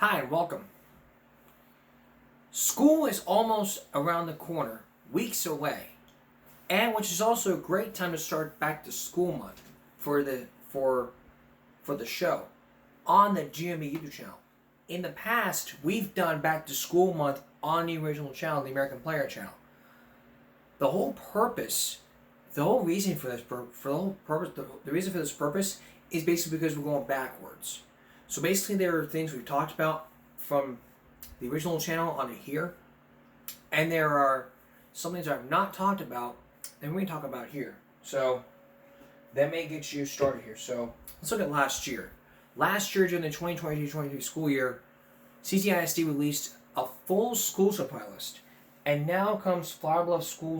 Hi and welcome. School is almost around the corner, weeks away, and which is also a great time to start back to school month for the show on the GMB YouTube channel. In the past, we've done back to school month on the original channel, the American Player channel. The whole purpose, the whole reason for this, the reason for this purpose is basically because we're going backwards. So basically, there are things we've talked about from the original channel onto here, and there are some things I've not talked about, and we're going to talk about here. So that may get you started here. So let's look at last year. Last year, during the 2022-23 school year, CCISD released a full school supply list, and now comes Flower Bluff School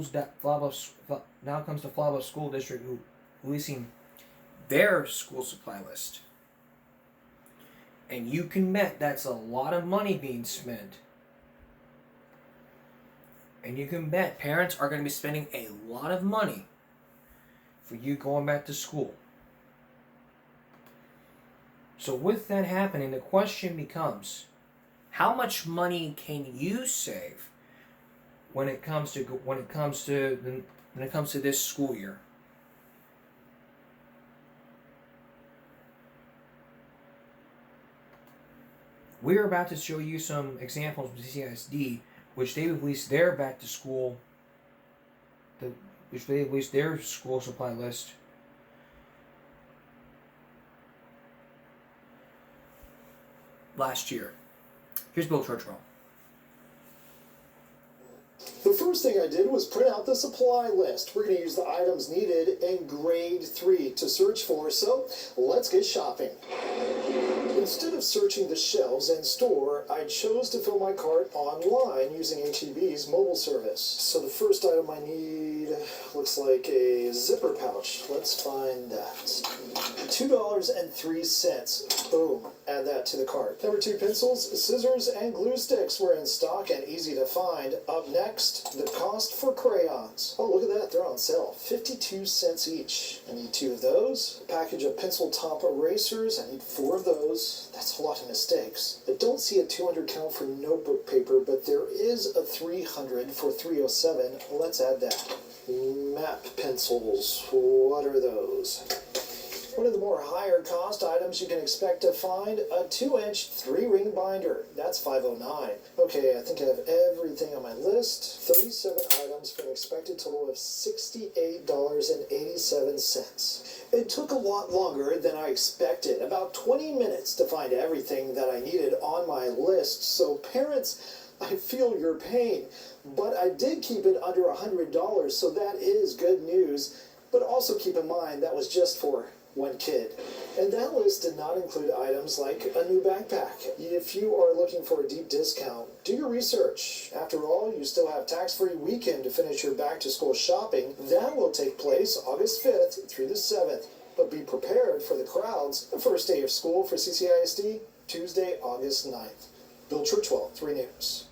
District releasing their school supply list. And you can bet that's a lot of money being spent. And you can bet parents are going to be spending a lot of money for you going back to school. So with that happening, the question becomes, how much money can you save when it comes to this school year? We're about to show you some examples from CCISD, which they released their back to school, which they released their school supply list. Last year. Here's Bill Churchwell. The first thing I did was print out the supply list. We're going to use the items needed in grade 3 to search for, so let's get shopping. Instead of searching the shelves in store, I chose to fill my cart online using HEB's mobile service. So the first item I need looks like a zipper pouch. Let's find that. $2.03. Boom. Add that to the cart. Number 2, pencils, scissors, and glue sticks were in stock and easy to find. Up next, the cost for crayons. Oh, look at that. They're on sale. 52 cents each. I need 2 of those. A package of pencil top erasers. I need 4 of those. That's a lot of mistakes. I don't see a 200 count for notebook paper, but there is a 300 for 307. Let's add that. Map pencils. What are those? One of the more higher cost items you can expect to find, a 2-inch 3-ring binder. That's $5.09. Okay, I think I have everything on my list. 37 items for an expected total of $68.87. It took a lot longer than I expected, about 20 minutes to find everything that I needed on my list. So parents, I feel your pain, but I did keep it under $100, so that is good news. But also keep in mind that was just for one kid. And that list did not include items like a new backpack. If you are looking for a deep discount, do your research. After all, you still have tax-free weekend to finish your back-to-school shopping. That will take place August 5th through the 7th. But be prepared for the crowds. The first day of school for CCISD, Tuesday, August 9th. Bill Churchwell, 3 News.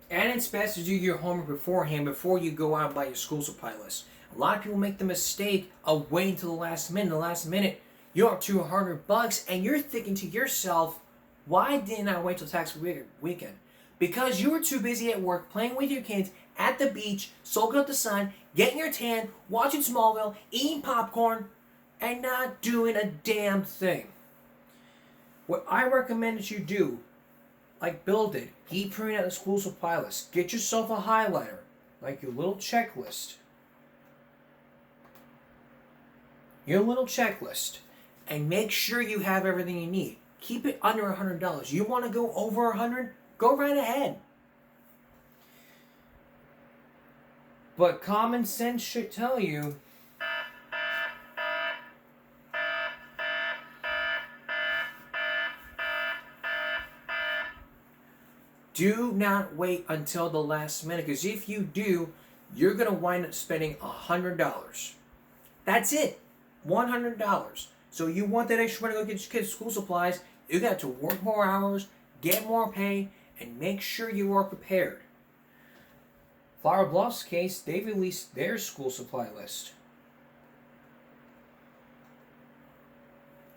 And it's best to do your homework beforehand before you go out and buy your school supply list. A lot of people make the mistake of waiting till the last minute. The last minute, you're up to $100, and you're thinking to yourself, "Why didn't I wait till tax weekend?" Because you were too busy at work, playing with your kids at the beach, soaking up the sun, getting your tan, watching Smallville, eating popcorn, and not doing a damn thing. What I recommend that you do, like Bill did, keep printing out the school supply list. Get yourself a highlighter, like your little checklist. And make sure you have everything you need. Keep it under $100. You want to go over $100? Go right ahead. But common sense should tell you do not wait until the last minute, because if you do, you're going to wind up spending $100. That's it. $100. So you want that extra money to go get your kids school supplies, you got to work more hours, get more pay, and make sure you are prepared. Flower Bluff's case, they released their school supply list.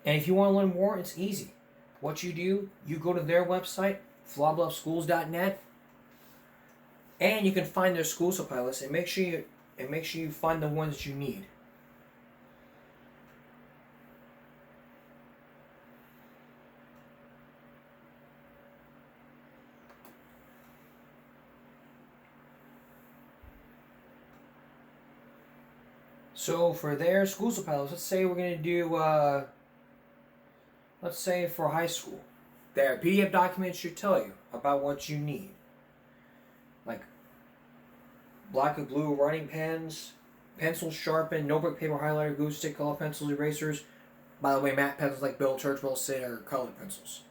And if you want to learn more, it's easy. what you do, you go to their website, flawbluffschools.net, and you can find their school supply list and make sure you find the ones that you need. So for their school supply list, let's say we're gonna do let's say for high school, their PDF documents should tell you about what you need. Like black and blue writing pens, pencils sharpened, notebook, paper, highlighter, glue stick, color pencils, erasers. By the way, matte pencils like Bill Churchill said are colored pencils.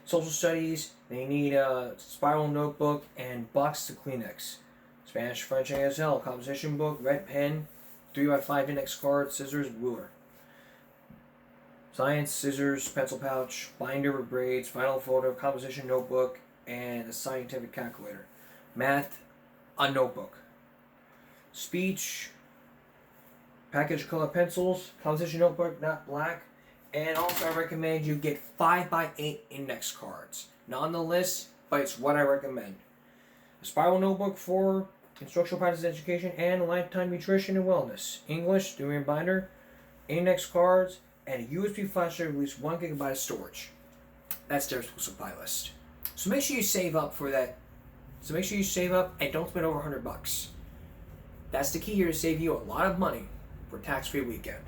Social studies, they need a spiral notebook and box of Kleenex. Spanish, French, ASL, composition book, red pen, 3x5 index card, scissors, ruler. Science, scissors, pencil pouch, binder with braids, final photo, composition notebook, and a scientific calculator. Math, a notebook. Speech, package of color pencils, composition notebook, not black. And also I recommend you get 5x8 index cards. Not on the list, but it's what I recommend. A spiral notebook for instructional practice education and lifetime nutrition and wellness. English, 3 binder, index cards, and a USB flash drive with at least 1 gigabyte of storage. That's their school supply list. So make sure you save up for that. So make sure you save up and don't spend over $100. That's the key here to save you a lot of money for a tax-free weekend.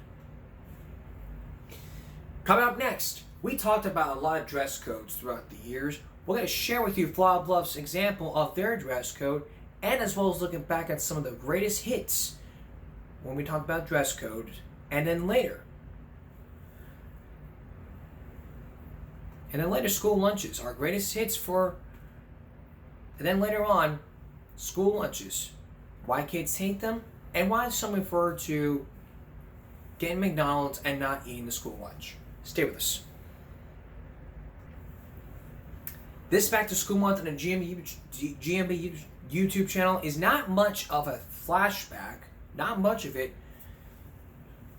Coming up next, we talked about a lot of dress codes throughout the years. We're going to share with you Flower Bluff's example of their dress code, and as well as looking back at some of the greatest hits when we talk about dress code, and then later school lunches, our greatest hits for, and then later on, school lunches, why kids hate them, and why some refer to getting McDonald's and not eating the school lunch. Stay with us. This back to school month on the GMB YouTube channel is not much of a flashback, not much of it.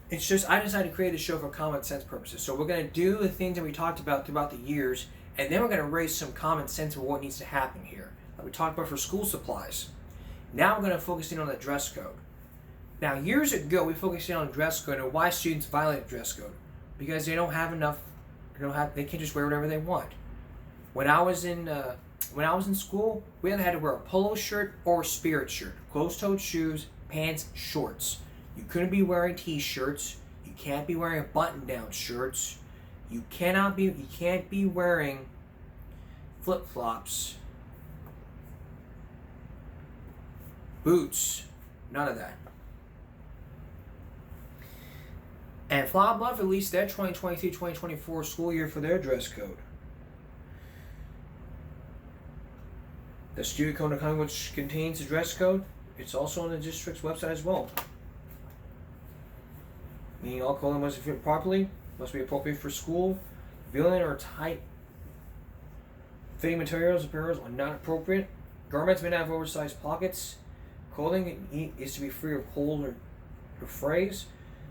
It's just I decided to create a show for common sense purposes. So we're going to do the things that we talked about throughout the years, and then we're going to raise some common sense of what needs to happen here. Like we talked about for school supplies. Now we're going to focus in on the dress code. Now years ago we focused in on dress code and why students violate dress code. Because they don't have enough, they can't just wear whatever they want. When I was in school, we either had to wear a polo shirt or a spirit shirt. Closed-toed shoes, pants, shorts. You couldn't be wearing t-shirts. You can't be wearing button-down shirts. You can't be wearing flip-flops, boots, none of that. And Flower Bluff released their 2023-2024 school year for their dress code. The student code of conduct, which contains the dress code, it's also on the district's website as well. Meaning all clothing must fit properly, must be appropriate for school. Revealing or tight fitting materials, apparel are not appropriate. Garments may not have oversized pockets. Clothing is to be free of holes or frays.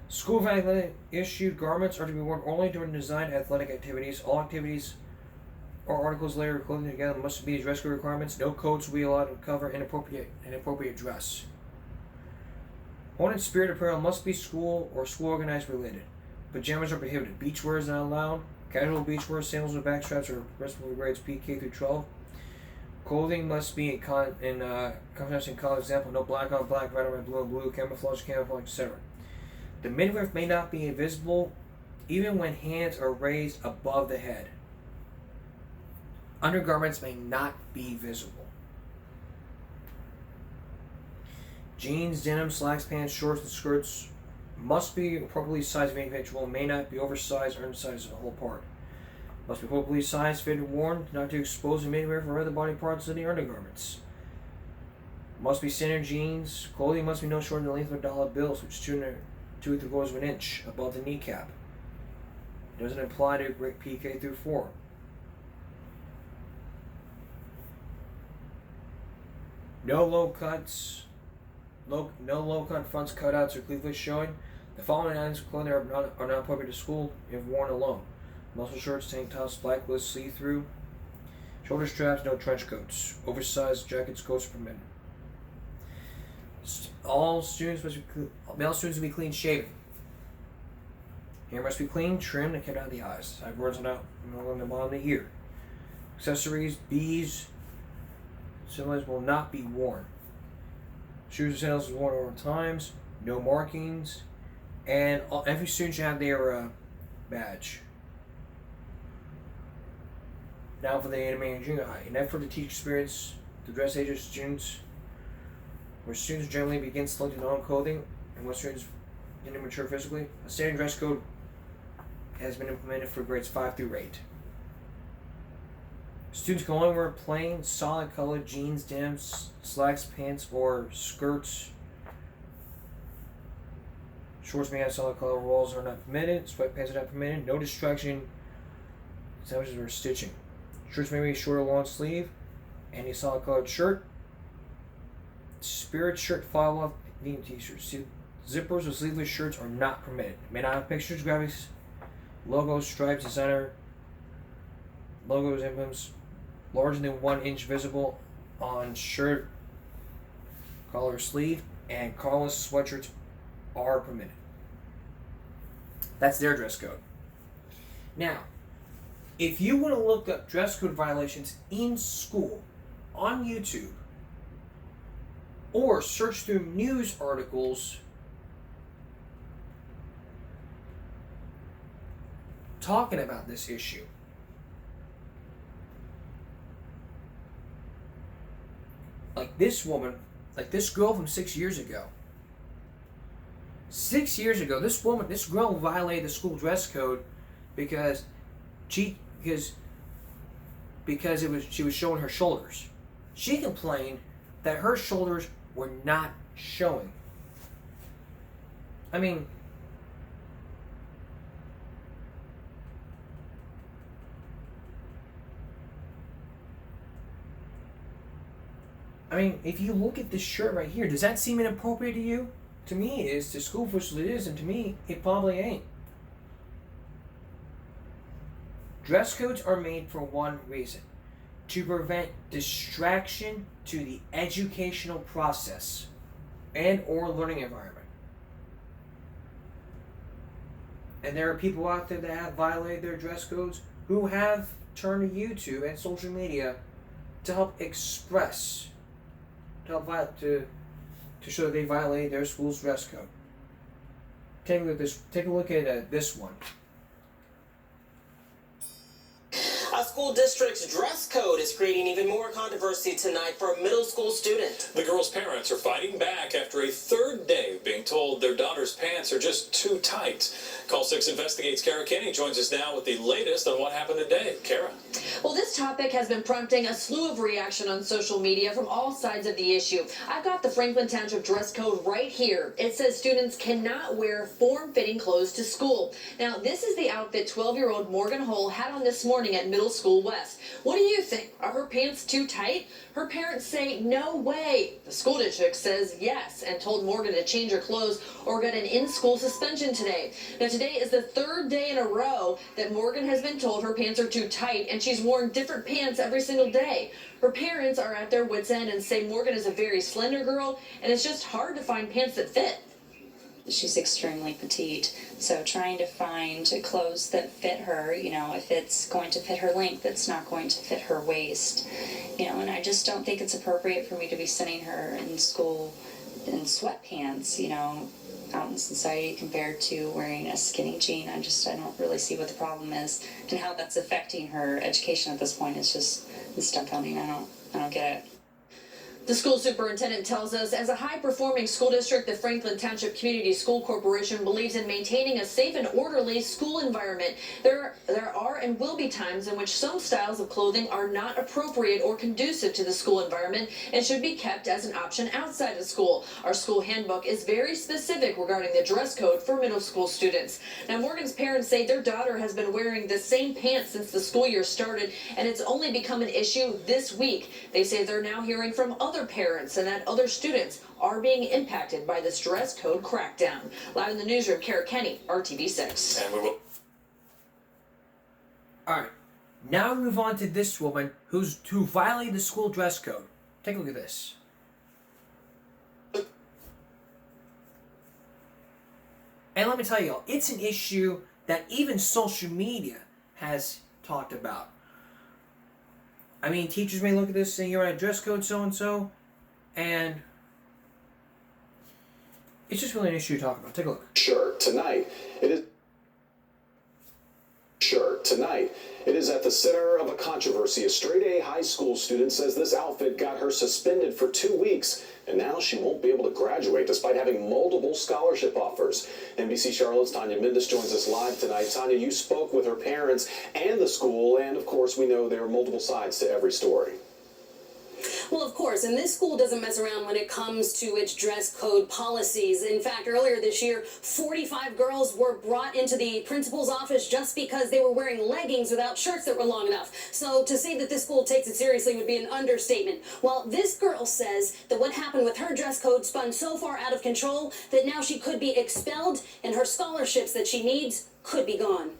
School athletic issued garments are to be worn only during design athletic activities. All activities or articles later clothing together must be dress code requirements. No codes will be allowed to cover inappropriate dress. Horn and spirit apparel must be school or school organized related. Pajamas are prohibited. Beachwear is not allowed. Casual beachwear, sandals with backstraps are respectable grades PK through 12. Clothing must be in contrast in color. Example: no black on black, red on red, blue on blue, camouflage, etc. The midriff may not be invisible even when hands are raised above the head. Undergarments may not be visible. Jeans, denim, slacks, pants, shorts, and skirts must be appropriately sized for individual, may not be oversized or undersized as a whole part. Must be appropriately sized, fitted, worn, not to expose the midriff or other body parts of the undergarments. Must be standard jeans. Clothing must be no shorter than the length of a dollar bill, which is 2.75 of an inch above the kneecap. It doesn't apply to PK through 4. No low cuts, no low cut fronts, cutouts, or cleavage showing. The following items of clothing are not appropriate to school if worn alone. Muscle shirts, tank tops, black list, see-through. Shoulder straps, no trench coats. Oversized jackets, coats are permitted. All students must be male students will be clean shaven. Hair must be clean, trimmed, and kept out of the eyes. Eyebrows and out along the bottom of the ear. Accessories, beads, symbols will not be worn. Shoes and sandals is worn over times. No markings, and every student should have their badge. Now for the animated junior high. In effort to teach experience the dress age of students, where students generally begin selecting their own clothing, and when students didn't mature physically, a standard dress code has been implemented for grades 5 through 8. Students can only wear plain, solid colored jeans, denim, slacks, pants, or skirts. Shorts may have solid color walls are not permitted. Sweatpants are not permitted. No distraction sandwiches or stitching. Shirts may be short or long sleeve. Any solid colored shirt. Spirit shirt, follow off theme t-shirts. Zippers or sleeveless shirts are not permitted. May not have pictures, graphics, logos, stripes, designer logos, emblems larger than 1 inch visible on shirt, collar, or sleeve, and collarless sweatshirts are permitted. That's their dress code. Now, if you want to look up dress code violations in school on YouTube or search through news articles talking about this issue, like this woman, like this girl from 6 years ago. 6 years ago, this girl violated the school dress code because she was showing her shoulders. She complained that her shoulders were not showing. I mean, if you look at this shirt right here, does that seem inappropriate to you? To me, it is. To school officials, it is, and to me, it probably ain't. Dress codes are made for one reason: to prevent distraction to the educational process and or learning environment. And there are people out there that have violated their dress codes who have turned to YouTube and social media to help express, to show that they violated their school's dress code. Take a look at this. Take a look at this one. A school district's dress code is creating even more controversy tonight for a middle school student. The girl's parents are fighting back after a third day of being told their daughter's pants are just too tight. Call 6 Investigates. Kara Kenny joins us now with the latest on what happened today. Kara. Well, this topic has been prompting a slew of reaction on social media from all sides of the issue. I've got the Franklin Township dress code right here. It says students cannot wear form-fitting clothes to school. Now, this is the outfit 12-year-old Morgan Hull had on this morning at Middle School West. What do you think? Are her pants too tight? Her parents say no way. The school district says yes and told Morgan to change her clothes or get an in-school suspension today. Now, today is the third day in a row that Morgan has been told her pants are too tight, and she's worn different pants every single day. Her parents are at their wits' end and say Morgan is a very slender girl, and it's just hard to find pants that fit. She's extremely petite, so trying to find clothes that fit her, if it's going to fit her length, it's not going to fit her waist, and I just don't think it's appropriate for me to be sending her in school in sweatpants, out in society compared to wearing a skinny jean. I don't really see what the problem is and how that's affecting her education at this point. It's dumbfounding. I don't get it. The school superintendent tells us, as a high-performing school district, the Franklin Township Community School Corporation believes in maintaining a safe and orderly school environment. There are and will be times in which some styles of clothing are not appropriate or conducive to the school environment and should be kept as an option outside of school. Our school handbook is very specific regarding the dress code for middle school students. Now, Morgan's parents say their daughter has been wearing the same pants since the school year started, and it's only become an issue this week. They say they're now hearing from other parents and that other students are being impacted by this dress code crackdown. Live in the newsroom, Kara Kenny, RTV6. And we will. Alright, now we move on to this woman who violated the school dress code. Take a look at this. And let me tell you all, it's an issue that even social media has talked about. I mean, teachers may look at this saying you're on a dress code so-and-so, and it's just really an issue to talk about. Take a look. Sure, tonight it is at the center of a controversy. A straight-A high school student says this outfit got her suspended for 2 weeks, and now she won't be able to graduate despite having multiple scholarship offers. NBC Charlotte's Tanya Mendes joins us live tonight. Tanya, you spoke with her parents and the school, and of course we know there are multiple sides to every story. Well, of course, and this school doesn't mess around when it comes to its dress code policies. In fact, earlier this year, 45 girls were brought into the principal's office just because they were wearing leggings without shirts that were long enough. So to say that this school takes it seriously would be an understatement. Well, this girl says that what happened with her dress code spun so far out of control that now she could be expelled and her scholarships that she needs could be gone.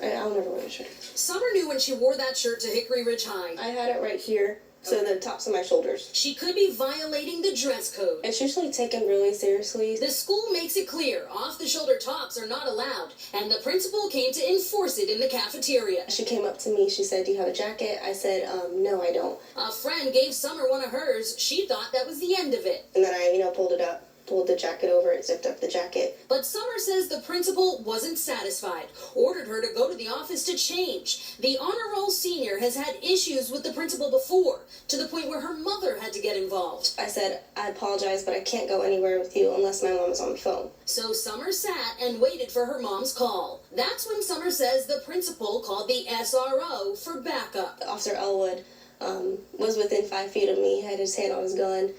I'll never wear a shirt. Summer knew when she wore that shirt to Hickory Ridge High. I had it right here, so the tops of my shoulders. She could be violating the dress code. It's usually taken really seriously. The school makes it clear off-the-shoulder tops are not allowed, and the principal came to enforce it in the cafeteria. She came up to me, she said, "Do you have a jacket?" I said, "No, I don't." A friend gave Summer one of hers. She thought that was the end of it. And then I, pulled it up, pulled the jacket over, it zipped up the jacket. But Summer says the principal wasn't satisfied, ordered her to go to the office to change. The honor roll senior has had issues with the principal before, to the point where her mother had to get involved. I said, "I apologize, but I can't go anywhere with you unless my mom is on the phone." So Summer sat and waited for her mom's call. That's when Summer says the principal called the SRO for backup. Officer Elwood was within 5 feet of me, had his hand on his gun.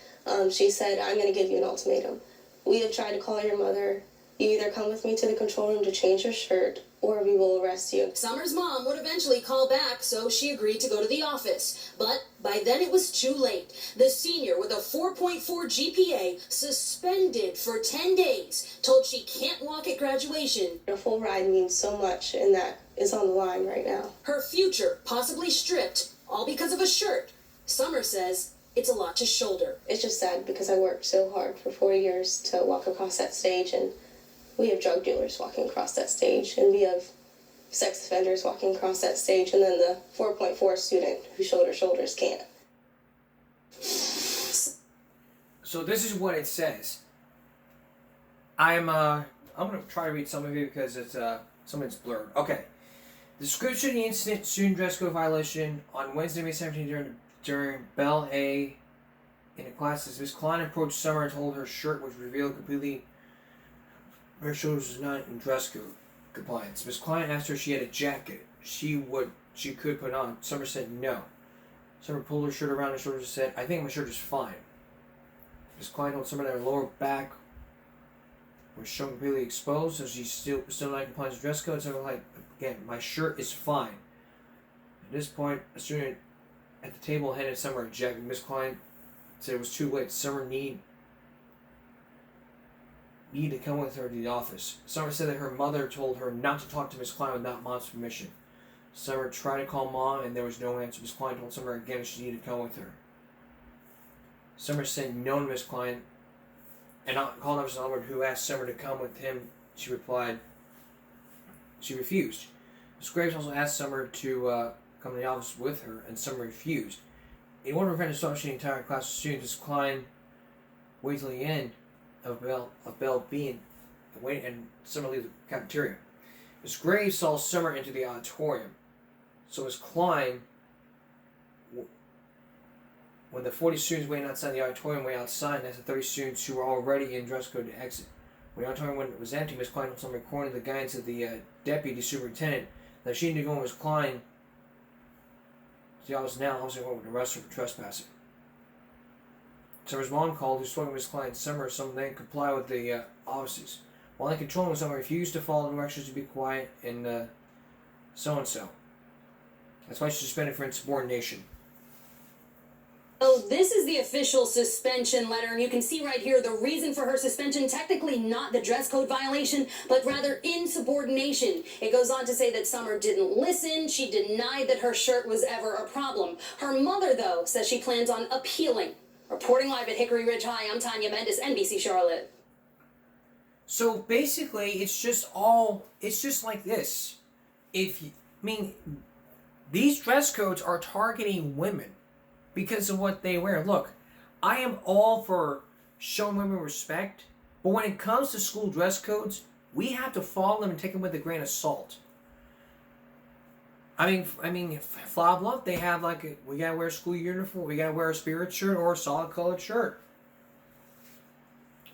She said, "I'm going to give you an ultimatum. We have tried to call your mother. You either come with me to the control room to change your shirt, or we will arrest you." Summer's mom would eventually call back, so she agreed to go to the office. But by then it was too late. The senior with a 4.4 GPA, suspended for 10 days, told she can't walk at graduation. A full ride means so much, and that is on the line right now. Her future possibly stripped, all because of a shirt. Summer says it's a lot to shoulder. It's just sad because I worked so hard for 4 years to walk across that stage, and we have drug dealers walking across that stage, and we have sex offenders walking across that stage, and then the 4.4 student whose shoulders can't. So this is what it says. I'm gonna try to read some of it because it's some of it's blurred. Okay. Description of the incident: student dress code violation on Wednesday, May 17th during Bell A in the classes. Miss Klein approached Summer and told her shirt was revealed completely. Her shoulders was not in dress code compliance. Miss Klein asked her if she had a jacket she could put on. Summer said no. Summer pulled her shirt around her shoulders and said, "I think my shirt is fine." Miss Klein told Summer that her lower back was shown completely exposed, so she's still not in compliance with dress code. Summer like, again, "My shirt is fine." At this point, a student at the table handed Summer a jacket. Miss Klein said it was too late. Summer need to come with her to the office. Summer said that her mother told her not to talk to Miss Klein without Mom's permission. Summer tried to call Mom and there was no answer. Miss Klein told Summer again that she needed to come with her. Summer said no to Miss Klein and called Officer Albert, who asked Summer to come with him. She replied she refused. Miss Graves also asked Summer to come to the office with her, and Summer refused. In order to prevent assaulting the entire class of students, Miss Klein waited till the end of Bell B and Summer leave the cafeteria. Miss Graves saw Summer into the auditorium. So Miss Klein, when the 40 students waiting outside the auditorium went outside, and asked the 30 students who were already in dress code to exit. When the auditorium was empty, Miss Klein told Summer, according to the guidance of the deputy superintendent, that she needed to go with Miss Klein to the office now. Officer went with arrest her for trespassing. Summer's mom called, who spoke to Miss Klein. Summer then comply with the officers. While in control, Summer refused to follow the directions to be quiet and so and so. That's why she's suspended for insubordination. Oh, this is the official suspension letter, and you can see right here the reason for her suspension, technically not the dress code violation, but rather insubordination. It goes on to say that Summer didn't listen, she denied that her shirt was ever a problem. Her mother, though, says she plans on appealing. Reporting live at Hickory Ridge High, I'm Tanya Mendes, NBC Charlotte. So basically, it's just like this. These dress codes are targeting women because of what they wear. Look, I am all for showing women respect, but when it comes to school dress codes, we have to follow them and take them with a grain of salt. Fly Bluff, they have we gotta wear a school uniform, we gotta wear a spirit shirt or a solid colored shirt.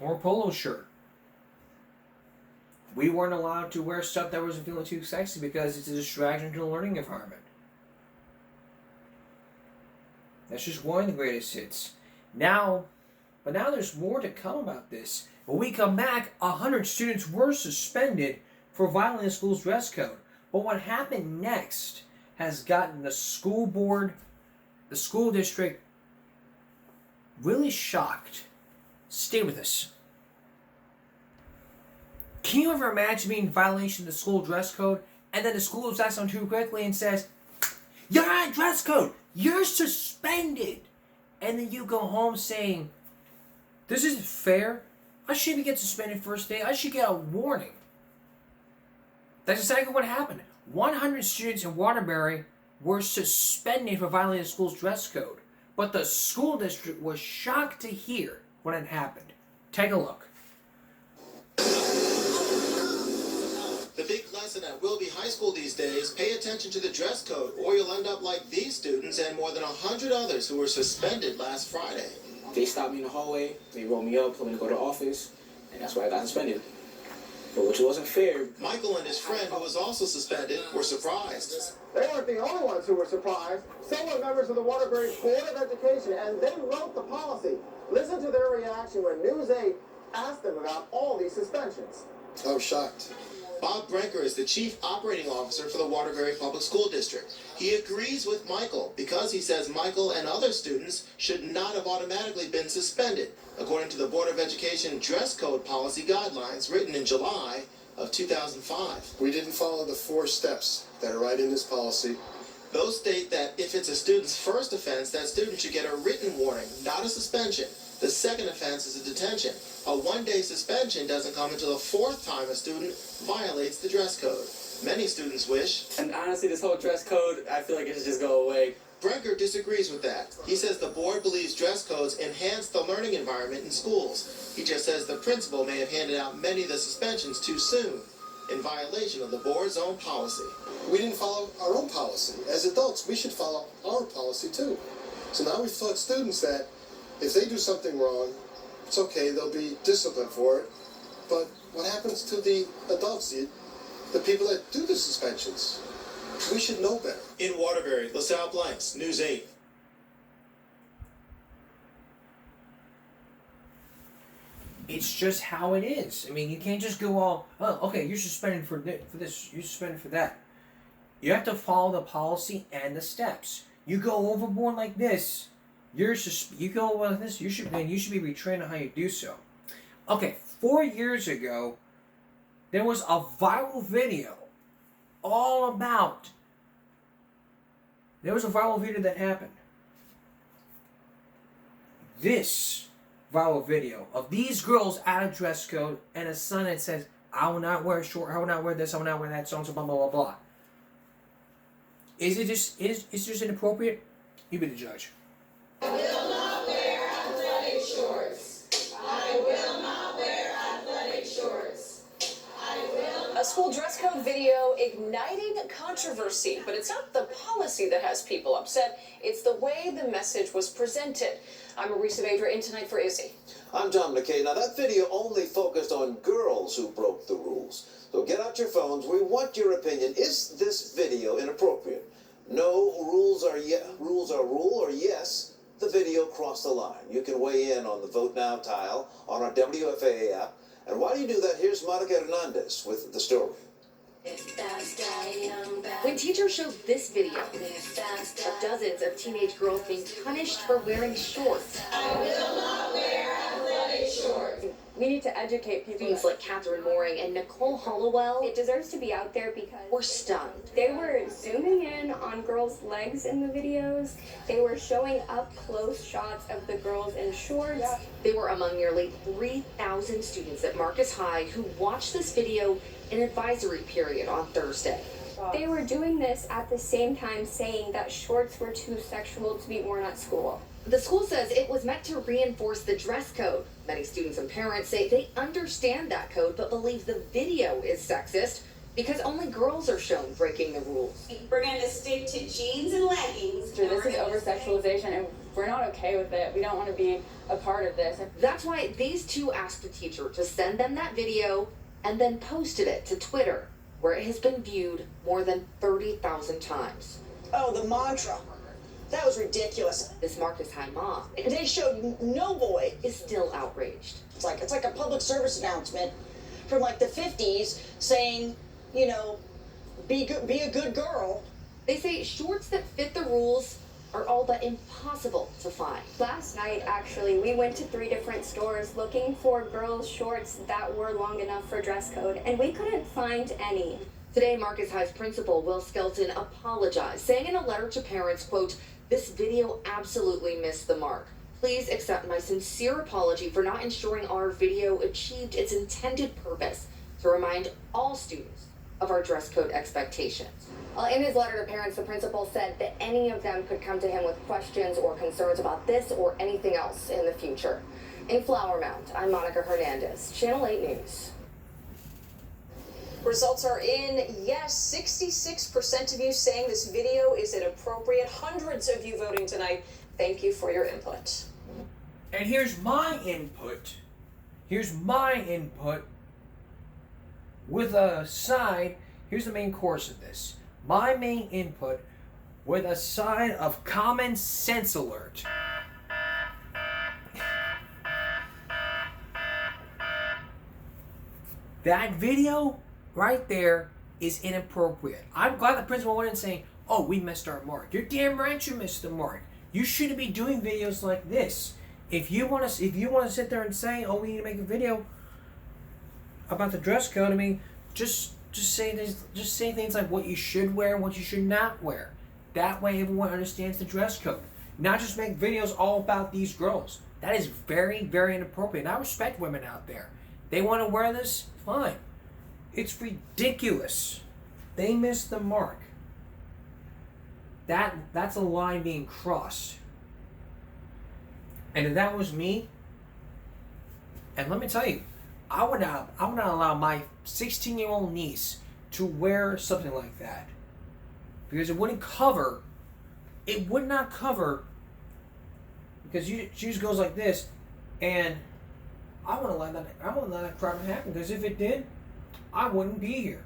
Or a polo shirt. We weren't allowed to wear stuff that wasn't feeling too sexy because it's a distraction to the learning environment. That's just one of the greatest hits. Now there's more to come about this. When we come back, 100 students were suspended for violating the school's dress code. But what happened next has gotten the school board, the school district, really shocked. Stay with us. Can you ever imagine being in violation of the school dress code and then the school acts on too quickly and says, "You're on dress code! You're suspended!" And then you go home saying, "This isn't fair. I shouldn't get suspended first day. I should get a warning." That's exactly what happened. 100 students in Waterbury were suspended for violating the school's dress code. But the school district was shocked to hear what had happened. Take a look. The big lesson at Wilby High School these days, pay attention to the dress code or you'll end up like these students and more than 100 others who were suspended last Friday. They stopped me in the hallway, they rolled me up, told me to go to the office, and that's why I got suspended. But which wasn't fair. Michael and his friend, who was also suspended, were surprised. They weren't the only ones who were surprised. So were members of the Waterbury Board of Education, and they wrote the policy. Listen to their reaction when News 8 asked them about all these suspensions. I was shocked. Bob Brenker is the Chief Operating Officer for the Waterbury Public School District. He agrees with Michael because he says Michael and other students should not have automatically been suspended, according to the Board of Education dress code policy guidelines written in July of 2005. We didn't follow the 4 steps that are right in this policy. Those state that if it's a student's first offense, that student should get a written warning, not a suspension. The second offense is a detention. A 1-day suspension doesn't come until the 4th time a student violates the dress code. Many students wish. And honestly, this whole dress code, I feel like it should just go away. Brenker disagrees with that. He says the board believes dress codes enhance the learning environment in schools. He just says the principal may have handed out many of the suspensions too soon, in violation of the board's own policy. We didn't follow our own policy. As adults, we should follow our policy too. So now we've taught students that if they do something wrong, it's okay, they'll be disciplined for it. But what happens to the adults, the people that do the suspensions? We should know better. In Waterbury, LaSalle Blanks, News 8. It's just how it is. I mean, you can't just go all, "Oh, okay, you're suspended for this, you're suspended for that." You have to follow the policy and the steps. You go overboard like this, you go like this, you should be retrained on how you do so. Okay, 4 years ago, there was a viral video all about. There was a viral video that happened. This viral video of these girls out of dress code and a sign that says, "I will not wear short, I will not wear this, I will not wear that, so and so, blah, blah, blah, blah." Is it just inappropriate? You be the judge. I will not wear athletic shorts. I will not wear athletic shorts. I will. A school dress code video igniting controversy, but it's not the policy that has people upset, it's the way the message was presented. I'm Marisa Vedra in tonight for Izzy. I'm John McKay. Now that video only focused on girls who broke the rules. So get out your phones. We want your opinion. Is this video inappropriate? No, rules are rule, or yes, the video crossed the line. You can weigh in on the Vote Now tile on our WFAA app. And while you do that, here's Monica Hernandez with the story. When teachers showed this video of dozens of teenage girls being punished for wearing shorts. I will not wear athletic shorts. We need to educate people. Students like Catherine Mooring and Nicole Hollowell, It deserves to be out there because were stunned. they were zooming in on girls' legs in the videos. They were showing up close shots of the girls in shorts. They were among nearly 3,000 students at Marcus High who watched this video in advisory period on Thursday. They were doing this at the same time saying that shorts were too sexual to be worn at school. The school says it was meant to reinforce the dress code. Many students and parents say they understand that code but believe the video is sexist because only girls are shown breaking the rules. We're going to stick to jeans and leggings. This is over-sexualization, and we're not okay with it. We don't want to be a part of this. That's why these two asked the teacher to send them that video and then posted it to Twitter, where it has been viewed more than 30,000 times. Oh, the mantra. That was ridiculous. This Marcus High mom They showed no boy. is still outraged. It's like a public service announcement from like the 50s saying, you know, be a good girl. They say shorts that fit the rules are all but impossible to find. Last night, actually, we went to 3 different stores looking for girls' shorts that were long enough for dress code, and we couldn't find any. Today, Marcus High's principal, Will Skelton, apologized, saying in a letter to parents, quote, "This video absolutely missed the mark. Please accept my sincere apology for not ensuring our video achieved its intended purpose to remind all students of our dress code expectations." In his letter to parents, the principal said that any of them could come to him with questions or concerns about this or anything else in the future. In Flower Mound, I'm Monica Hernandez, Channel 8 News. Results are in. Yes, 66% of you saying this video is inappropriate. Hundreds of you voting tonight. Thank you for your input. And here's my input. With a side, here's the main course of this. My main input with a side of common sense alert. That video right there is inappropriate. I'm glad the principal went in saying, "Oh, we missed our mark." You're damn right you missed the mark. You shouldn't be doing videos like this. If you want to sit there and say, "Oh, we need to make a video about the dress code," I mean, just say things like what you should wear and what you should not wear. That way everyone understands the dress code. Not just make videos all about these girls. That is very, very inappropriate. And I respect women out there. They want to wear this, fine. It's ridiculous. They missed the mark. That's a line being crossed. And if that was me, and let me tell you, I would not allow my 16-year-old niece to wear something like that. Because it would not cover, because she just goes like this, and I wouldn't let that crap happen, because if it did, I wouldn't be here.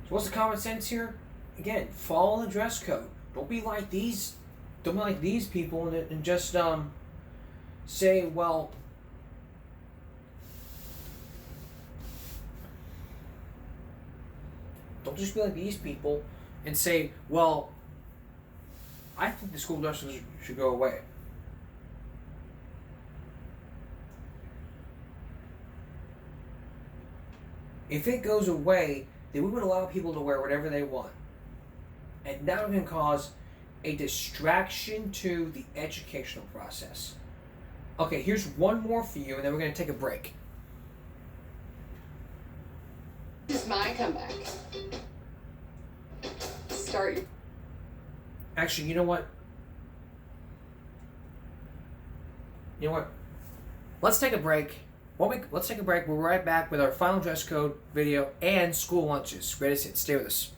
So what's the common sense here? Again, follow the dress code. Don't be like these people and just say, well, don't just be like these people and say, well, I think the school dress should go away. If it goes away, then we would allow people to wear whatever they want. And that can cause a distraction to the educational process. Okay, here's one more for you, and then we're going to take a break. This is my comeback. Start. Actually, you know what? Let's take a break. Let's take a break. We're right back with our final dress code video and school lunches. Ready, sit, stay with us.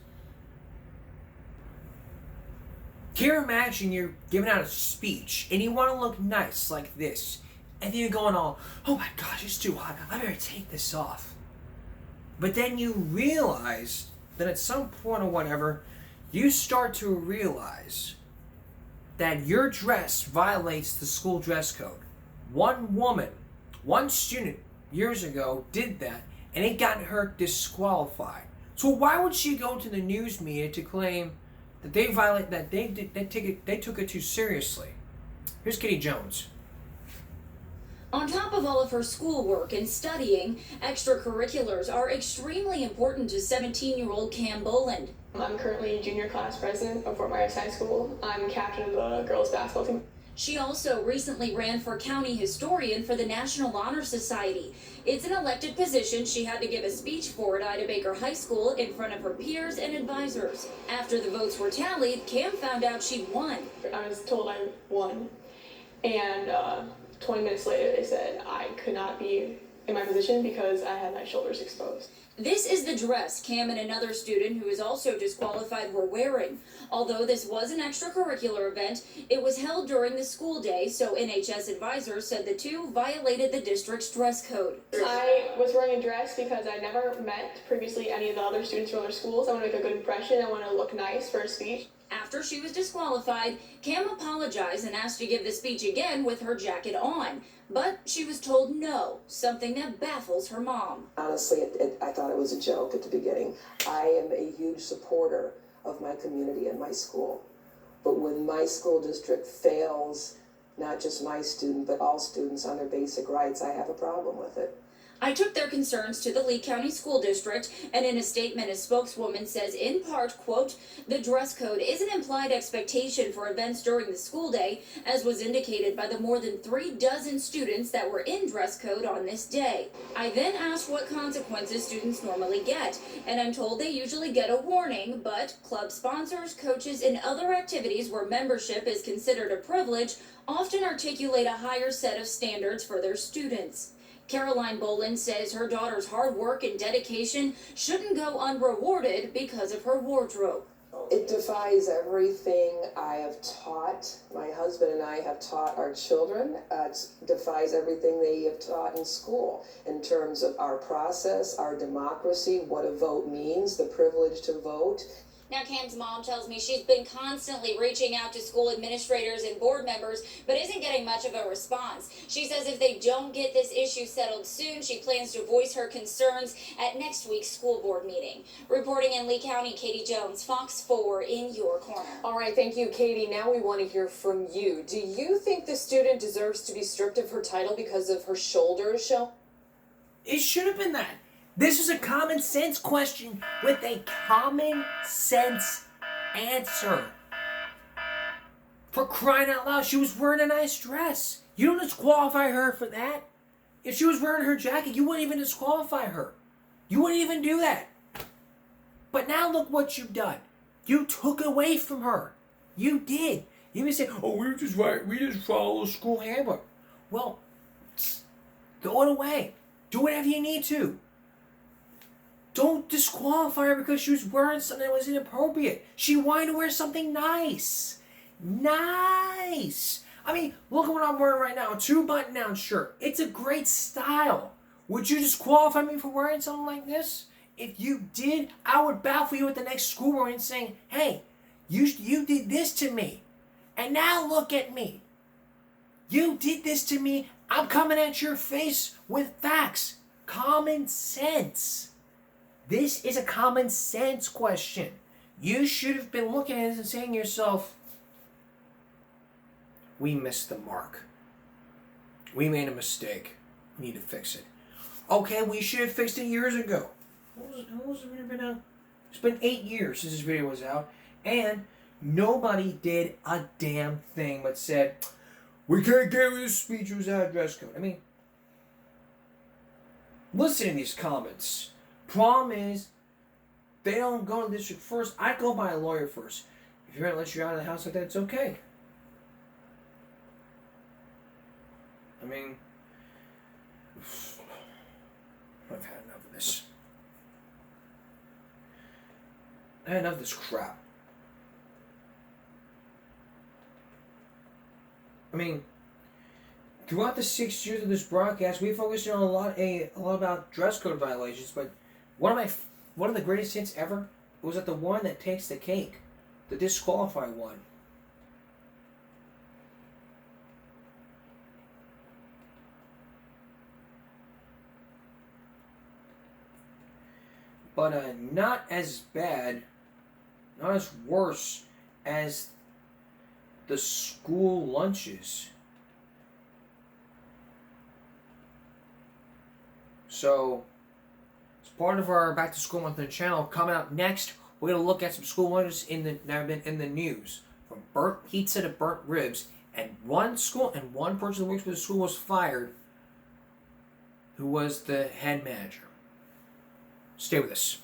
Can you imagine you're giving out a speech and you want to look nice like this, and then you're going all, "Oh my gosh, it's too hot. I better take this off." But then you realize that at some point or whatever, you start to realize that your dress violates the school dress code. One student years ago did that, and it got her disqualified. So why would she go to the news media to claim that they took it too seriously? Here's Katie Jones. On top of all of her schoolwork and studying, extracurriculars are extremely important to 17-year-old Cam Boland. I'm currently junior class president of Fort Myers High School. I'm captain of the girls basketball team. She also recently ran for county historian for the National Honor Society. It's an elected position. She had to give a speech for at Ida Baker High School in front of her peers and advisors. After the votes were tallied, Cam found out she'd won. I was told I won, and 20 minutes later they said I could not be in my position because I had my shoulders exposed. This is the dress Cam and another student who is also disqualified were wearing. Although this was an extracurricular event, it was held during the school day, so NHS advisors said the two violated the district's dress code. I was wearing a dress because I never met previously any of the other students from other schools. I want to make a good impression. I want to look nice for a speech. After she was disqualified, Cam apologized and asked to give the speech again with her jacket on. But she was told no, something that baffles her mom. Honestly, I thought it was a joke at the beginning. I am a huge supporter of my community and my school. But when my school district fails, not just my student, but all students on their basic rights, I have a problem with it. I took their concerns to the Lee County School District, and in a statement, a spokeswoman says, in part, quote, the dress code is an implied expectation for events during the school day, as was indicated by the more than 36 students that were in dress code on this day. I then asked what consequences students normally get, and I'm told they usually get a warning, but club sponsors, coaches, and other activities where membership is considered a privilege often articulate a higher set of standards for their students. Caroline Boland says her daughter's hard work and dedication shouldn't go unrewarded because of her wardrobe. It defies everything I have taught, my husband and I have taught our children. It defies everything they have taught in school in terms of our process, our democracy, what a vote means, the privilege to vote. Now, Cam's mom tells me she's been constantly reaching out to school administrators and board members, but isn't getting much of a response. She says if they don't get this issue settled soon, she plans to voice her concerns at next week's school board meeting. Reporting in Lee County, Katie Jones, Fox 4 in your corner. All right, thank you, Katie. Now we want to hear from you. Do you think the student deserves to be stripped of her title because of her shoulders show? It should have been that. This is a common sense question with a common sense answer. For crying out loud, she was wearing a nice dress. You don't disqualify her for that. If she was wearing her jacket, you wouldn't even disqualify her. You wouldn't even do that. But now look what you've done. You took away from her. You did. You even say, oh, we just follow the school handbook. Well, throw it away. Do whatever you need to. Don't disqualify her because she was wearing something that was inappropriate. She wanted to wear something nice. Nice. I mean, look at what I'm wearing right now. A 2-button-down shirt. It's a great style. Would you disqualify me for wearing something like this? If you did, I would baffle you at the next school board and saying, hey, you did this to me. And now look at me. You did this to me. I'm coming at your face with facts. Common sense. This is a common sense question. You should have been looking at this and saying to yourself, we missed the mark. We made a mistake. We need to fix it. Okay, we should have fixed it years ago. It's been 8 years since this video was out, and nobody did a damn thing but said, we can't give this speech without dress code. I mean, listen to these comments. Problem is, they don't go to the district first. I go by a lawyer first. If you're going to let you out of the house like that, it's okay. I mean, I've had enough of this. I had enough of this crap. I mean, throughout the 6 years of this broadcast, we focused on a lot about dress code violations, but one of the greatest hits ever was at the one that takes the cake, the disqualified one. but not as bad, not as worse as the school lunches. So, as part of our Back to School Month on the channel, coming up next, we're going to look at some school lunches that have been in the news. From burnt pizza to burnt ribs. And one person who works for the school was fired, who was the head manager. Stay with us.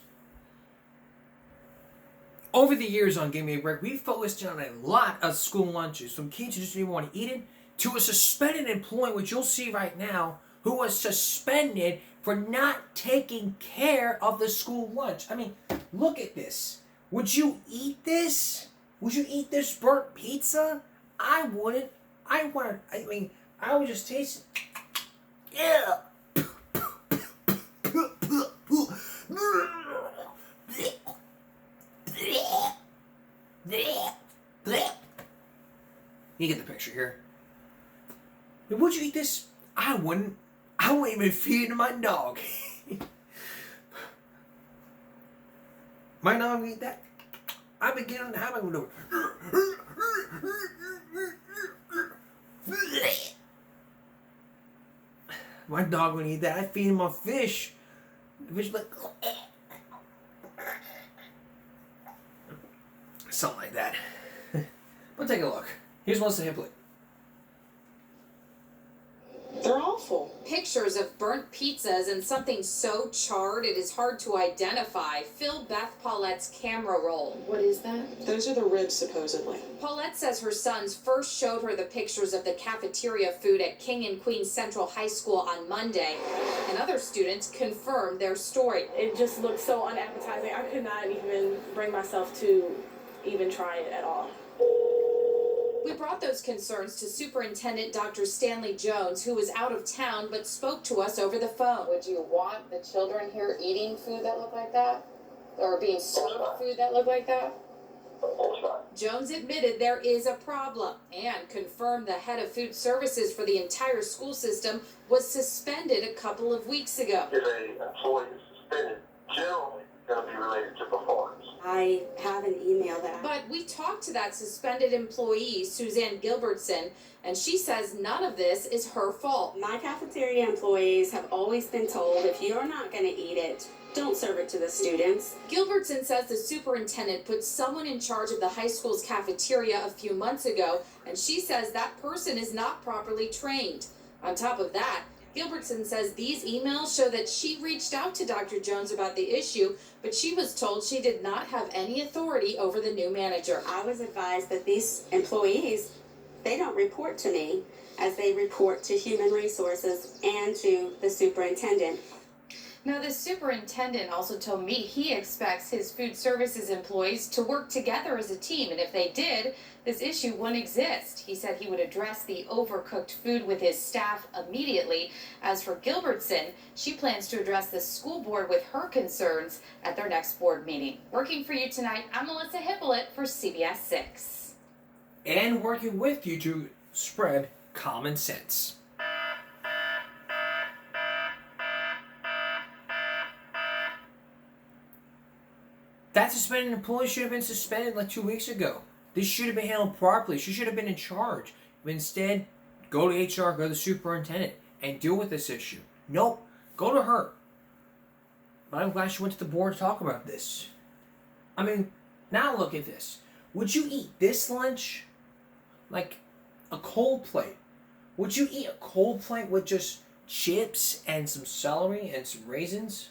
Over the years on Give Me a Break, we've focused on a lot of school lunches, from kids who just didn't want to eat it, to a suspended employee, which you'll see right now, who was suspended for not taking care of the school lunch. I mean, look at this. Would you eat this? Would you eat this burnt pizza? I wouldn't. I would just taste it. Yeah. You get the picture here. Would you eat this? I wouldn't. I wouldn't even feed it to my dog. My dog would eat that. I begin to have it. My dog would eat that. I feed him a fish. The fish like something like that. But take a look. Here's what's the Hippolyte. They're awful. Pictures of burnt pizzas and something so charred it is hard to identify fill Beth Paulette's camera roll. What is that? Those are the ribs, supposedly. Paulette says her sons first showed her the pictures of the cafeteria food at King and Queen Central High School on Monday, and other students confirmed their story. It just looked so unappetizing. I could not even bring myself to even try it at all. We brought those concerns to Superintendent Dr. Stanley Jones, who was out of town but spoke to us over the phone. Would you want the children here eating food that looked like that? Or being served food that looked like that? Jones admitted there is a problem and confirmed the head of food services for the entire school system was suspended a couple of weeks ago. If an employee is suspended, generally going to be related to performance. I have an email that. But we talked to that suspended employee, Suzanne Gilbertson, and she says none of this is her fault. My cafeteria employees have always been told if you're not going to eat it, don't serve it to the students. Gilbertson says the superintendent put someone in charge of the high school's cafeteria a few months ago, and she says that person is not properly trained. On top of that, Gilbertson says these emails show that she reached out to Dr. Jones about the issue, but she was told she did not have any authority over the new manager. I was advised that these employees, they don't report to me as they report to Human Resources and to the superintendent. Now, the superintendent also told me he expects his food services employees to work together as a team, and if they did, this issue wouldn't exist. He said he would address the overcooked food with his staff immediately. As for Gilbertson, she plans to address the school board with her concerns at their next board meeting. Working for you tonight, I'm Melissa Hippolyte for CBS 6. And working with you to spread common sense. That suspended employee should have been suspended like 2 weeks ago. This should have been handled properly. She should have been in charge. But instead, go to HR, go to the superintendent, and deal with this issue. Nope, go to her. But I'm glad she went to the board to talk about this. I mean, now look at this. Would you eat this lunch? Like a cold plate. Would you eat a cold plate with just chips and some celery and some raisins?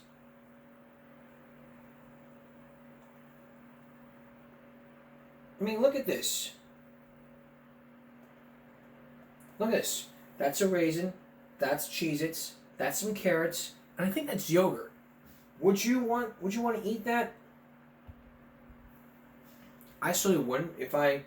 I mean, look at this. Look at this. That's a raisin. That's Cheez-Its. That's some carrots. And I think that's yogurt. Would you want to eat that? I certainly wouldn't if I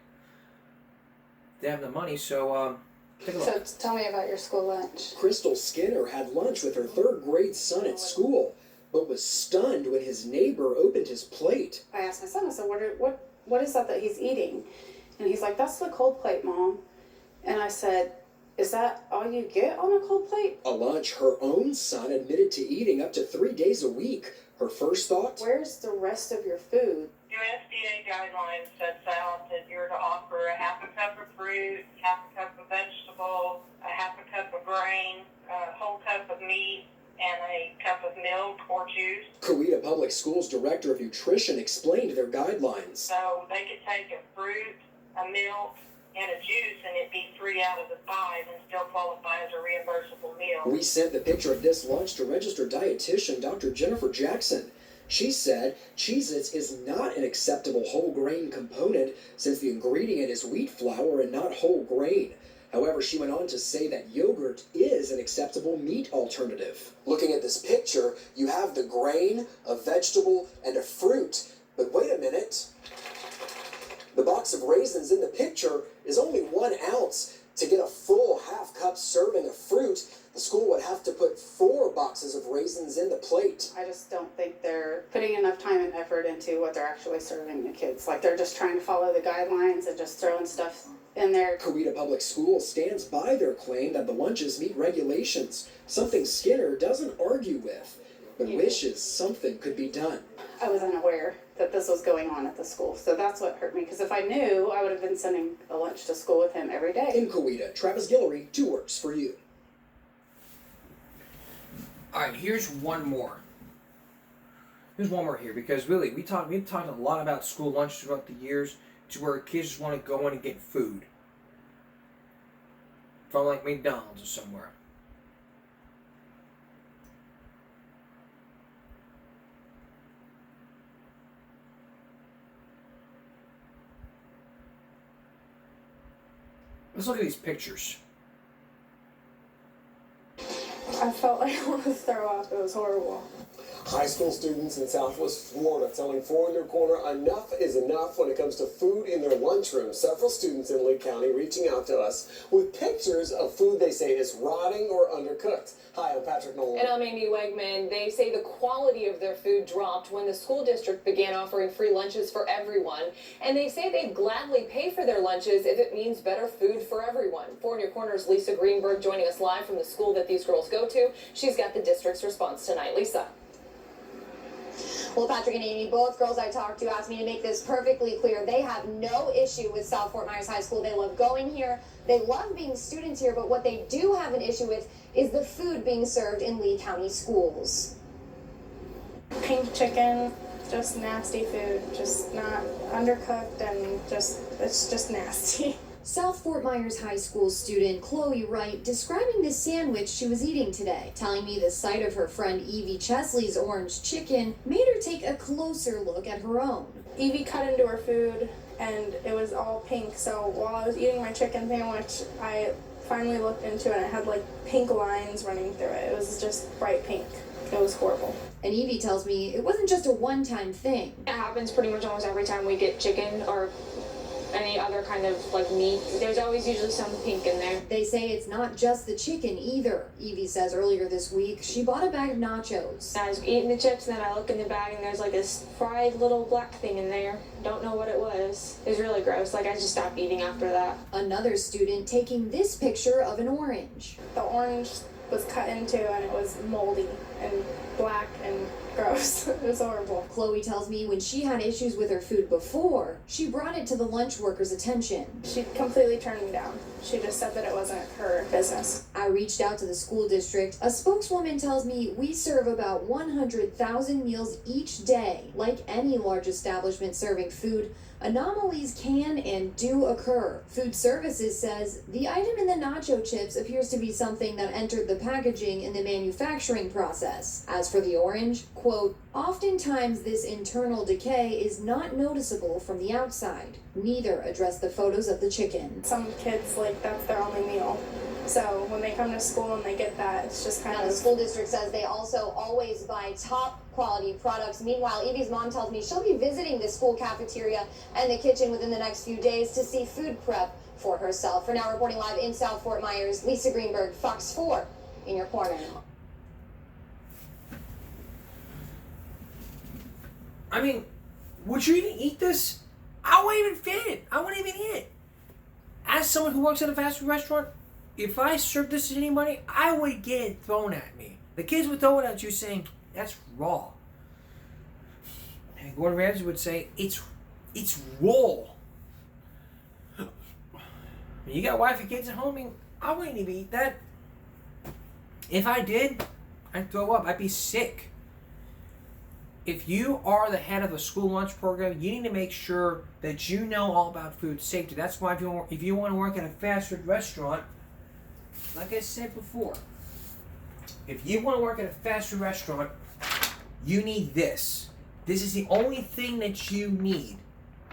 didn't have the money, so take a look. So tell me about your school lunch. Crystal Skinner had lunch with her third grade son at school, but was stunned when his neighbor opened his plate. I asked my son, I said, what is that he's eating? And he's like, that's the cold plate, Mom. And I said, is that all you get on a cold plate? A lunch her own son admitted to eating up to 3 days a week. Her first thought? Where's the rest of your food? USDA guidelines sets out that you're to offer a half a cup of fruit, half a cup of vegetables, a half a cup of grain, a whole cup of meat, and a cup of milk or juice. Coweta Public Schools Director of Nutrition explained their guidelines. So they could take a fruit, a milk, and a juice, and it'd be 3 out of the 5 and still qualify as a reimbursable meal. We sent the picture of this lunch to registered dietitian Dr. Jennifer Jackson. She said Cheez-Its is not an acceptable whole grain component since the ingredient is wheat flour and not whole grain. However, she went on to say that yogurt is an acceptable meat alternative. Looking at this picture, you have the grain, a vegetable, and a fruit. But wait a minute. The box of raisins in the picture is only 1 ounce. To get a full half-cup serving of fruit, the school would have to put 4 boxes of raisins in the plate. I just don't think they're putting enough time and effort into what they're actually serving the kids. Like, they're just trying to follow the guidelines and just throwing stuff in there. Coweta Public Schools stands by their claim that the lunches meet regulations, something Skinner doesn't argue with, but wishes something could be done. I was unaware that this was going on at the school, so that's what hurt me, because if I knew, I would have been sending a lunch to school with him every day. In Coweta, Travis Guillory, 2 Works for You. All right, here's one more. Here's one more here, because really, we've talked a lot about school lunch throughout the years, to where kids just want to go in and get food from like McDonald's or somewhere. Let's look at these pictures. I felt like I wanted to throw up. It was horrible. High school students in Southwest Florida telling 4 in their Corner enough is enough when it comes to food in their lunchroom. Several students in Lee County reaching out to us with pictures of food they say is rotting or undercooked. Hi, I'm Patrick Nolan. And I'm Amy Wegman. They say the quality of their food dropped when the school district began offering free lunches for everyone. And they say they'd gladly pay for their lunches if it means better food for everyone. 4 in your Corner's Lisa Greenberg joining us live from the school that these girls go to. She's got the district's response tonight. Lisa. Well, Patrick and Amy, both girls I talked to asked me to make this perfectly clear. They have no issue with South Fort Myers High School. They love going here. They love being students here, but what they do have an issue with is the food being served in Lee County schools. Pink chicken, just nasty food, just not undercooked, and it's just nasty. South Fort Myers High School student Chloe Wright describing the sandwich she was eating today, telling me the sight of her friend Evie Chesley's orange chicken made her take a closer look at her own. Evie cut into her food and it was all pink, so while I was eating my chicken sandwich, I finally looked into it and it had like pink lines running through it. It was just bright pink. It was horrible. And Evie tells me it wasn't just a one-time thing. It happens pretty much almost every time we get chicken or any other kind of like meat. There's always usually some pink in there. They say it's not just the chicken either. Evie says earlier this week she bought a bag of nachos. I was eating the chips and then I look in the bag and there's like this fried little black thing in there. Don't know what it was. It was really gross. Like I just stopped eating after that. Another student taking this picture of an orange. The orange was cut into and it was moldy and black and gross. It was horrible. Chloe tells me when she had issues with her food before, she brought it to the lunch workers' attention. She completely turned me down. She just said that it wasn't her business. I reached out to the school district. A spokeswoman tells me we serve about 100,000 meals each day. Like any large establishment serving food, anomalies can and do occur. Food Services says the item in the nacho chips appears to be something that entered the packaging in the manufacturing process. As for the orange, quote, oftentimes this internal decay is not noticeable from the outside. Neither address the photos of the chicken. Some kids, like, that's their only meal. So when they come to school and they get that, it's just kind of... The school district says they also always buy top quality products. Meanwhile, Evie's mom tells me she'll be visiting the school cafeteria and the kitchen within the next few days to see food prep for herself. For now, reporting live in South Fort Myers, Lisa Greenberg, Fox 4, in your corner. I mean, would you even eat this? I wouldn't even fit it. I wouldn't even eat it. As someone who works at a fast food restaurant, if I served this to anybody, I would get it thrown at me. The kids would throw it at you saying, that's raw. Gordon Ramsay would say, it's raw. When you got wife and kids at home, I wouldn't even eat that. If I did, I'd throw up. I'd be sick. If you are the head of a school lunch program, you need to make sure that you know all about food safety. That's why if you want to work at a fast food restaurant, like I said before, if you want to work at a fast food restaurant, you need this. This is the only thing that you need.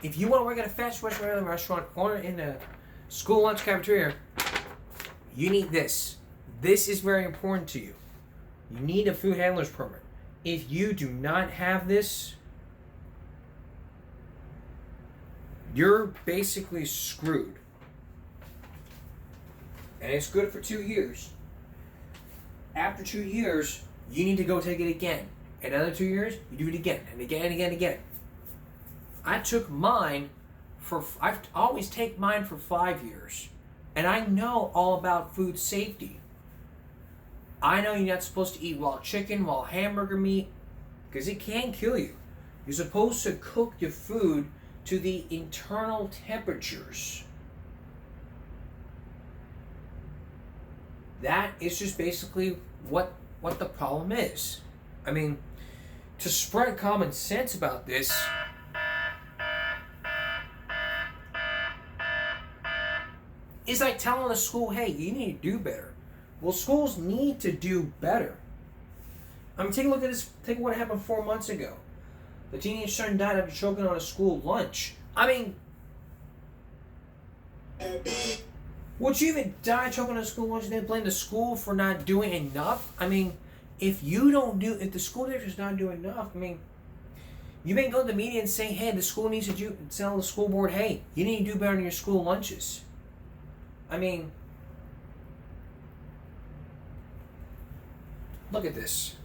If you want to work at a fast food restaurant or in a school lunch cafeteria, you need this. This is very important to you. You need a food handler's permit. If you do not have this, you're basically screwed. And it's good for 2 years. After 2 years, you need to go take it again. Another 2 years, you do it again and again and again and again. I always take mine for 5 years. And I know all about food safety. I know you're not supposed to eat raw chicken, raw hamburger meat, because it can kill you. You're supposed to cook your food to the internal temperatures. That is just basically what the problem is. I mean, to spread common sense about this, it's like telling a school, hey, you need to do better. Well, schools need to do better. I mean, take a look at this. Take what happened 4 months ago. The teenage son died after choking on a school lunch. I mean, would you even die choking on a school lunch and then blame the school for not doing enough? I mean, if the school district's not doing enough, I mean, you may go to the media and say, hey, the school needs to tell the school board, hey, you need to do better in your school lunches. I mean, look at this.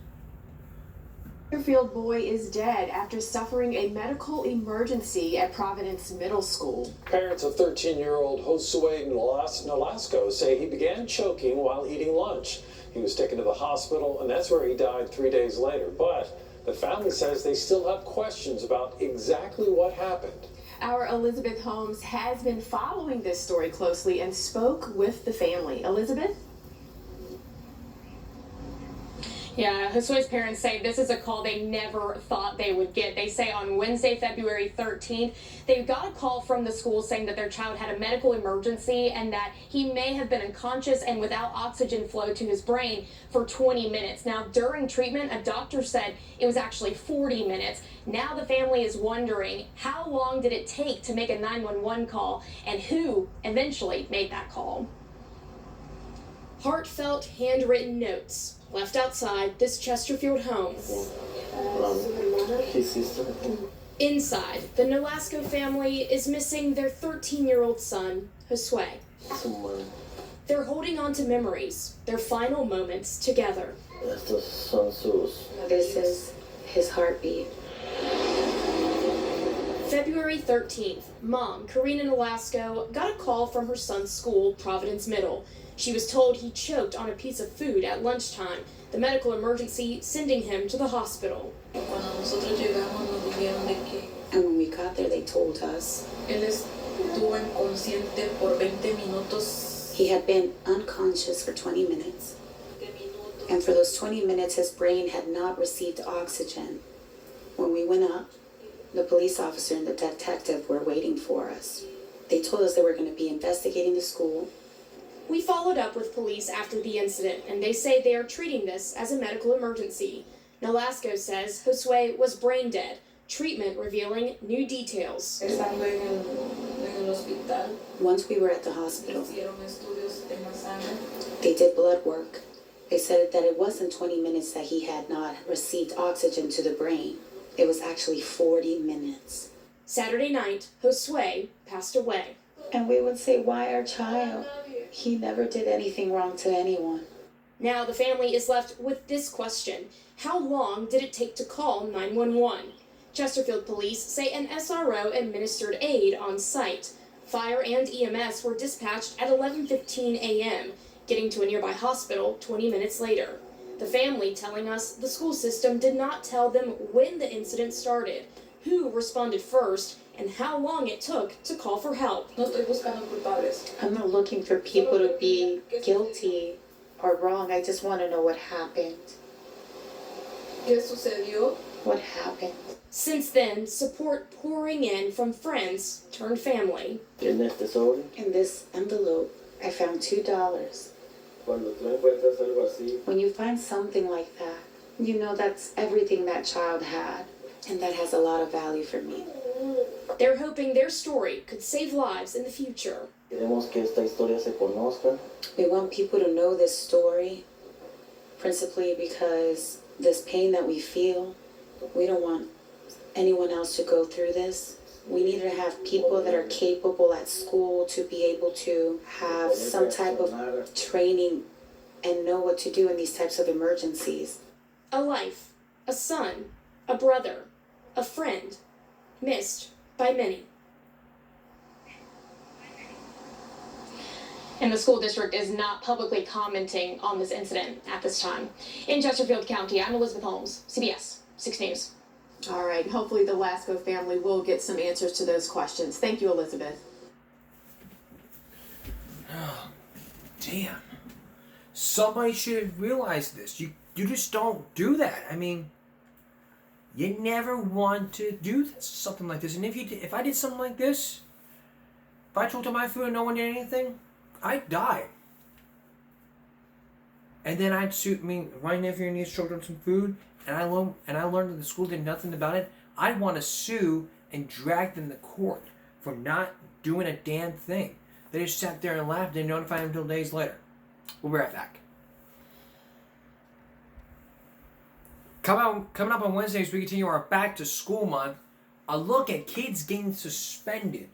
Chesterfield boy is dead after suffering a medical emergency at Providence Middle School. Parents of 13-year-old Josue Nolasco say he began choking while eating lunch. He was taken to the hospital, and that's where he died 3 days later. But the family says they still have questions about exactly what happened. Our Elizabeth Holmes has been following this story closely and spoke with the family. Elizabeth? Yeah, Josue's parents say this is a call they never thought they would get. They say on Wednesday, February 13th, they got a call from the school saying that their child had a medical emergency and that he may have been unconscious and without oxygen flow to his brain for 20 minutes. Now, during treatment, a doctor said it was actually 40 minutes. Now the family is wondering, how long did it take to make a 911 call and who eventually made that call? Heartfelt handwritten notes left outside this Chesterfield home. Inside, the Nolasco family is missing their 13-year-old son, Josue. They're holding on to memories, their final moments together. This is his heartbeat. February 13th, Mom, Karina Nolasco, got a call from her son's school, Providence Middle. She was told he choked on a piece of food at lunchtime, the medical emergency sending him to the hospital. And when we got there, they told us he had been unconscious for 20 minutes. And for those 20 minutes, his brain had not received oxygen. When we went up, the police officer and the detective were waiting for us. They told us they were going to be investigating the school. We followed up with police after the incident, and they say they are treating this as a medical emergency. Nolasco says Josue was brain dead, treatment revealing new details. Once we were at the hospital, they did blood work. They said that it wasn't 20 minutes that he had not received oxygen to the brain. It was actually 40 minutes. Saturday night, Josue passed away. And we would say, why our child? He never did anything wrong to anyone. Now the family is left with this question. How long did it take to call 911? Chesterfield police say an SRO administered aid on site. Fire and EMS were dispatched at 11:15 a.m., getting to a nearby hospital 20 minutes later. The family telling us the school system did not tell them when the incident started. who responded first and how long it took to call for help. I'm not looking for people to be guilty or wrong. I just want to know what happened. What happened? Since then, support pouring in from friends turned family. In this envelope, I found $2. When you find something like that, you know that's everything that child had, and that has a lot of value for me. They're hoping their story could save lives in the future. We want people to know this story, principally because this pain that we feel, we don't want anyone else to go through this. We need to have people that are capable at school to be able to have some type of training and know what to do in these types of emergencies. A life, a son, a brother, a friend, missed by many. And the school district is not publicly commenting on this incident at this time. In Chesterfield County, I'm Elizabeth Holmes, CBS 6 News. All right, hopefully the Lasco family will get some answers to those questions. Thank you, Elizabeth. Oh, damn. Somebody should have realized this. You just don't do that. I mean, you never want to do something like this. And if I did something like this, if I told them my food and no one did anything, I'd die. And then I'd sue my nephew and niece children some food, and I learned that the school did nothing about it. I'd want to sue and drag them to court for not doing a damn thing. They just sat there and laughed and didn't notify them until days later. We'll be right back. Coming up on Wednesdays, we continue our Back to School month. A look at kids getting suspended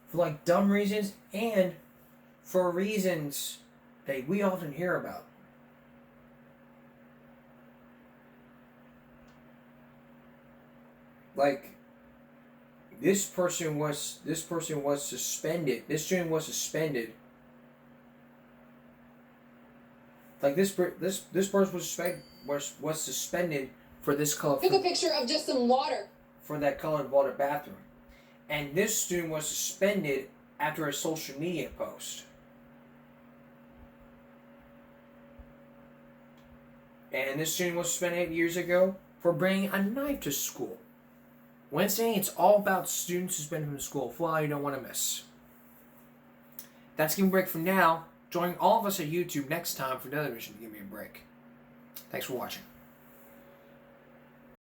for dumb reasons and for reasons that we often hear about. This person was suspended. This student was suspended. This person was suspended for this color. Took a picture of just some water. For that colored water bathroom, and this student was suspended after a social media post. And this student was suspended 8 years ago for bringing a knife to school. Wednesday, it's all about students suspended from school. Fly you don't want to miss. That's Give Me a Break for now. Join all of us at YouTube next time for another edition of Give Me a Break. Thanks for watching.